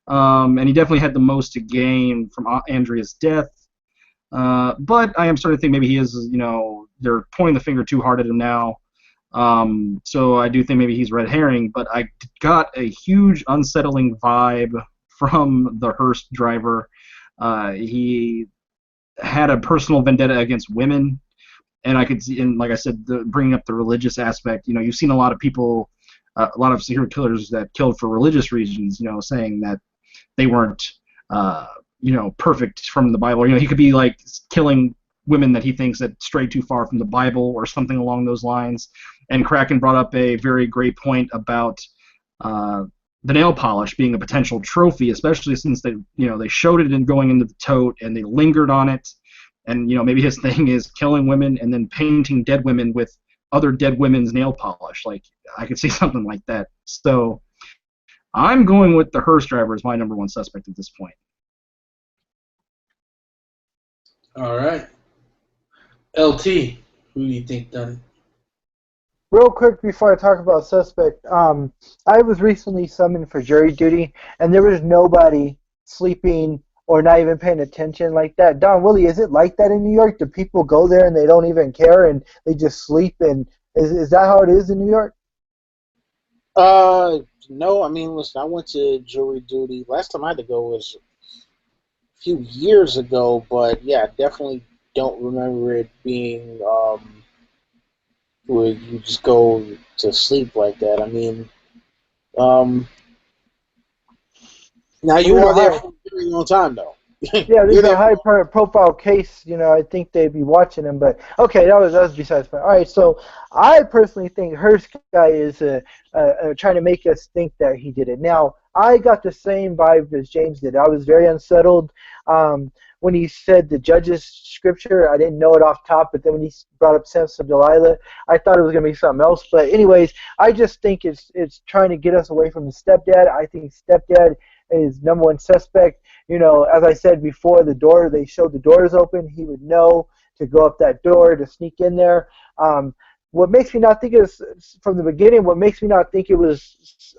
And he definitely had the most to gain from Andrea's death. But I am starting to think maybe he is, they're pointing the finger too hard at him now. So I do think maybe he's red herring, but I got a huge unsettling vibe from the Hearst driver. He had a personal vendetta against women, and I could see, and like I said, bringing up the religious aspect, you've seen a lot of people, a lot of serial killers that killed for religious reasons, saying that they weren't, perfect from the Bible. He could be like killing women that he thinks that stray too far from the Bible or something along those lines. And Kraken brought up a very great point about the nail polish being a potential trophy, especially since they showed it in going into the tote and they lingered on it. And maybe his thing is killing women and then painting dead women with other dead women's nail polish. Like, I could see something like that. So I'm going with the hearse driver as my number one suspect at this point. All right. LT, who do you think done it? Real quick before I talk about suspect, I was recently summoned for jury duty, and there was nobody sleeping or not even paying attention like that. Don Willie, is it like that in New York? Do people go there and they don't even care and they just sleep? And is that how it is in New York? No. I mean, listen, I went to jury duty. Last time I had to go was a few years ago, but yeah, I definitely don't remember it being where you just go to sleep like that. I mean, now you are there for a very long time, though. Yeah, this is a high-profile case. You know, I think they'd be watching him. But okay, that was besides the point. All right, so I personally think Hearst guy is trying to make us think that he did it. Now, I got the same vibe as James did. I was very unsettled when he said the judge's scripture. I didn't know it off top, but then when he brought up Samson and Delilah, I thought it was going to be something else. But anyways, I just think it's trying to get us away from the stepdad. I think stepdad is number one suspect. You know, as I said before, they showed the doors open. He would know to go up that door to sneak in there. What makes me not think from the beginning, what makes me not think it was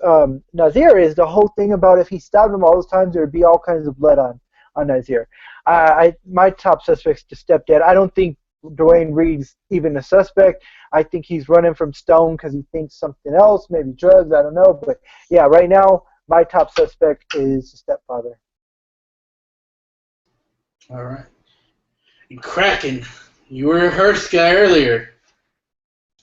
Nazir is the whole thing about if he stabbed him all those times, there would be all kinds of blood on Nazir. My top suspect's the stepdad. I don't think Dwayne Reed's even a suspect. I think he's running from Stone because he thinks something else, maybe drugs, I don't know. But yeah, right now, my top suspect is the stepfather. All right. And Kraken, you were a Hearst guy earlier.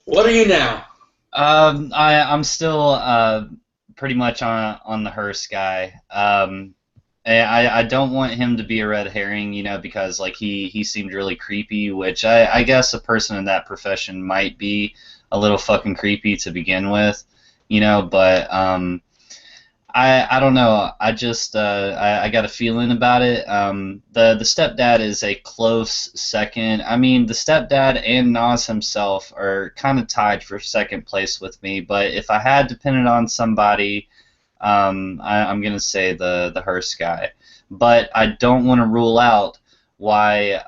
What are you now? I'm still pretty much on the Hearst guy. I don't want him to be a red herring, you know, because like he seemed really creepy, which I guess a person in that profession might be a little fucking creepy to begin with, you know, but I don't know. I just I got a feeling about it. The stepdad is a close second. I mean, the stepdad and Nas himself are kind of tied for second place with me. But if I had to pin it on somebody, I'm gonna say the Hearst guy. But I don't want to rule out why.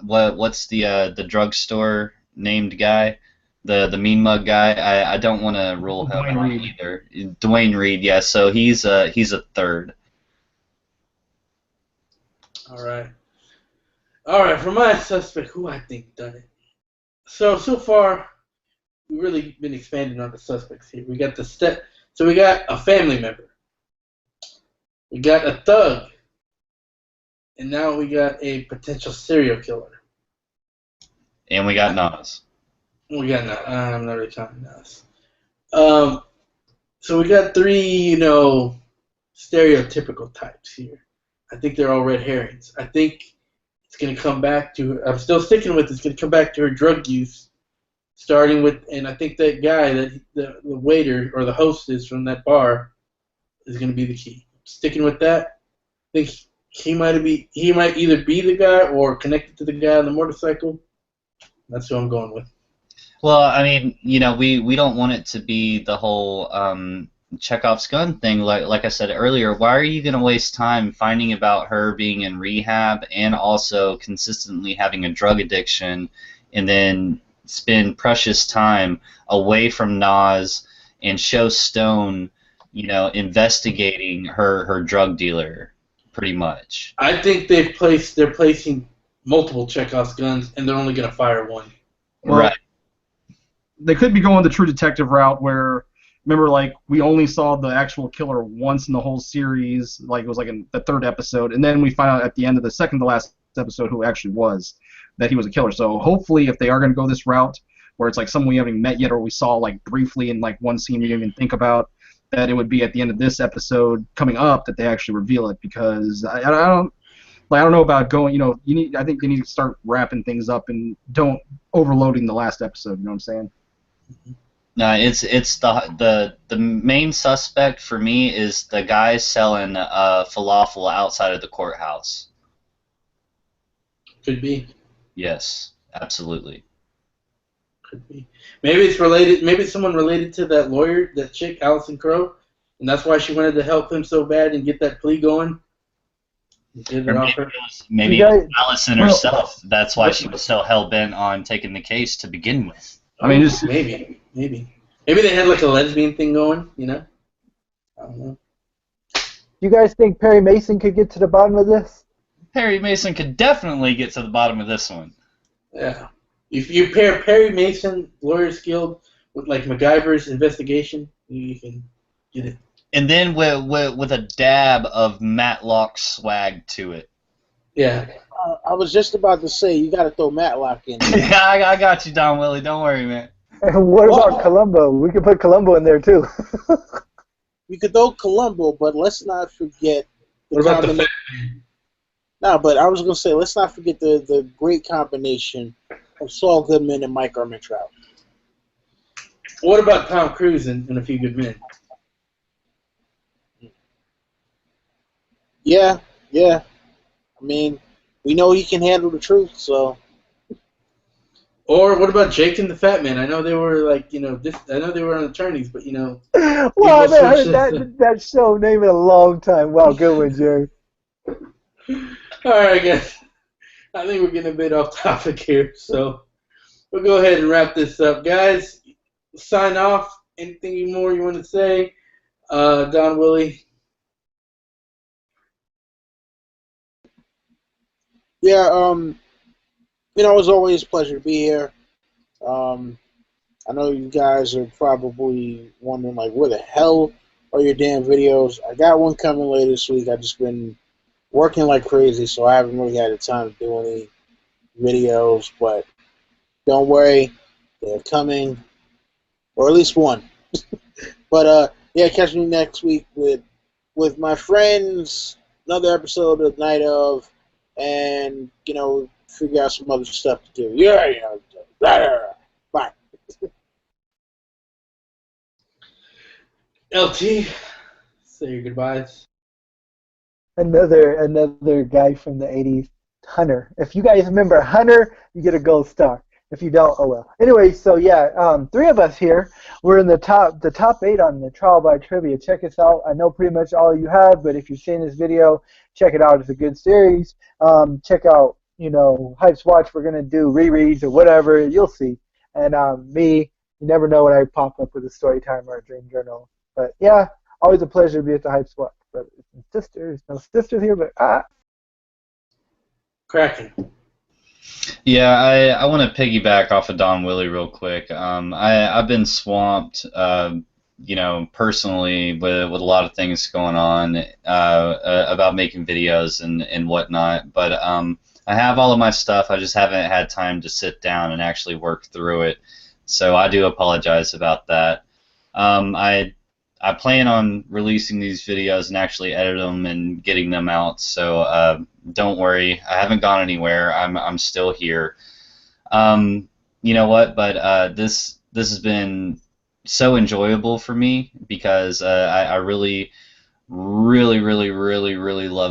What's the drugstore named guy? The mean mug guy, I don't want to rule him out either. Dwayne Reed, yeah. So he's a third. All right. For my suspect, who I think done it. So far, we've really been expanding on the suspects here. We got so we got a family member. We got a thug, and now we got a potential serial killer. And we got Nas. We got Nas. I'm not really counting Nas. So we got three, you know, stereotypical types here. I think they're all red herrings. I think it's going to come back to, I'm still sticking with it's going to come back to her drug use, starting with, and I think that guy, that the waiter or the hostess from that bar is going to be the key. Sticking with that, I think he might either be the guy or connected to the guy on the motorcycle. That's who I'm going with. Well, I mean, you know, we don't want it to be the whole Chekhov's gun thing. Like I said earlier, why are you going to waste time finding about her being in rehab and also consistently having a drug addiction, and then spend precious time away from Nas and show Stone, you know, investigating her drug dealer, pretty much? I think they're placing multiple Chekhov's guns, and they're only going to fire one. Well, right. They could be going the True Detective route where, remember, like, we only saw the actual killer once in the whole series, like it was like in the third episode, and then we find out at the end of the second to last episode who actually was, that he was a killer. So hopefully if they are going to go this route, where it's like someone we haven't met yet or we saw like briefly in like one scene we didn't even think about, that it would be at the end of this episode coming up that they actually reveal it, because I don't know about going, you know, I think they need to start wrapping things up and don't overloading the last episode, you know what I'm saying? No, it's the main suspect for me is the guy selling falafel outside of the courthouse. Could be. Yes, absolutely. Could be. Maybe it's related. Maybe it's someone related to that lawyer, that chick, Allison Crowe, and that's why she wanted to help him so bad and get that plea going. Get Or it off her. maybe You it guys- was Allison herself. That's why she was so hell bent on taking the case to begin with. I mean, just Maybe they had like a lesbian thing going. You know. I don't know. You guys think Perry Mason could get to the bottom of this? Perry Mason could definitely get to the bottom of this one. Yeah. If you pair Perry Mason, Lawyers Guild, with like MacGyver's investigation, you can get it. And then with a dab of Matlock swag to it. Yeah. I was just about to say, you got to throw Matlock in there. Yeah, I got you, Don Willie. Don't worry, man. And what about Columbo? We could put Columbo in there too. You could throw Columbo, but let's not forget the What about the combination. No, but I was going to say, let's not forget the great combination of Saul Goodman and Mike Ehrmantraut. What about Tom Cruise in A Few Good Men? Yeah. I mean, we know he can handle the truth, so. Or what about Jake and the Fat Man? I know they were like, I know they were on attorneys, but Well, I haven't heard that show name in a long time. Wow, good one, Jerry. All right, guys. I think we're getting a bit off topic here, so we'll go ahead and wrap this up, guys. Sign off. Anything more you want to say, Don Willie? Yeah, it's always a pleasure to be here. I know you guys are probably wondering, like, where the hell are your damn videos? I got one coming later this week. I've just been working like crazy, so I haven't really had the time to do any videos, but don't worry, they're coming, or at least one. But, yeah, catch me next week with my friends, another episode of the Night Of, and, figure out some other stuff to do. Yeah. Bye. LT, say your goodbyes. Another guy from the 80s, Hunter. If you guys remember Hunter, you get a gold star. If you don't, oh well. Anyway, so yeah, three of us here. We're in the top 8 on the Trial by Trivia. Check us out. I know pretty much all you have, but if you've seen this video, check it out. It's a good series. Check out, Hype's Watch. We're gonna do rereads or whatever. You'll see. And me, you never know when I pop up with a story time or a dream journal. But yeah, always a pleasure to be at the Hype's Watch. Brothers and sisters, no sisters here, but Cracking. Yeah, I want to piggyback off of Don Willie real quick. I've been swamped, personally with a lot of things going on about making videos and whatnot. But I have all of my stuff. I just haven't had time to sit down and actually work through it. So I do apologize about that. I plan on releasing these videos and actually edit them and getting them out. So don't worry, I haven't gone anywhere. I'm still here. You know what? But this has been so enjoyable for me because I really love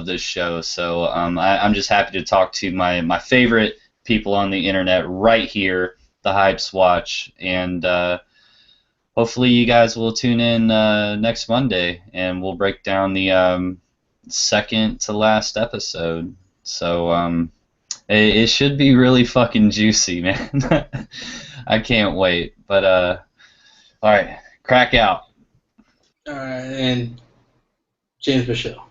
this show. So I'm just happy to talk to my favorite people on the internet right here, the Hype's Watch, and hopefully you guys will tune in next Monday and we'll break down the second to last episode. So it should be really fucking juicy, man. I can't wait. But all right, crack out. All right, and James Michelle.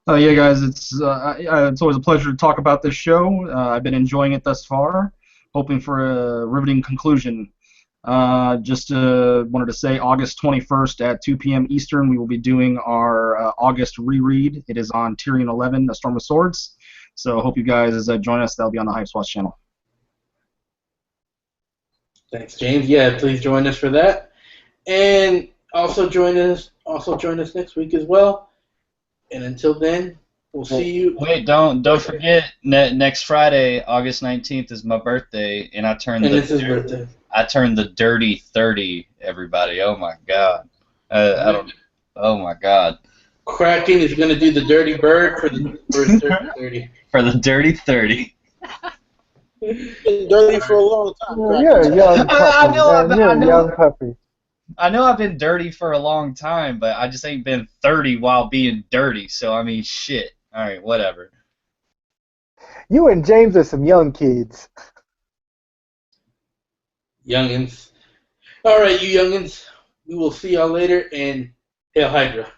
Yeah, guys, it's always a pleasure to talk about this show. I've been enjoying it thus far, hoping for a riveting conclusion. Just wanted to say August 21st at 2 p.m. Eastern, we will be doing our August reread. It is on Tyrion 11, A Storm of Swords. So I hope you guys join us. That'll be on the Hype's Watch channel. Thanks, James. Yeah, please join us for that. And also join us next week as well. And until then, we'll see you. Wait, don't forget next Friday, August 19th is my birthday, and I turned it's his birthday. I turned the dirty 30. Everybody, oh my god, oh my god. Kraken is gonna do the dirty bird for his dirty 30. For the dirty 30. Been dirty for a long time. Well, you're a young puppy, man. You're a young puppy. I know I've been dirty for a long time, but I just ain't been 30 while being dirty. So I mean, shit. All right, whatever. You and James are some young kids. Youngins. All right, you youngins. We will see y'all later, and Hail Hydra.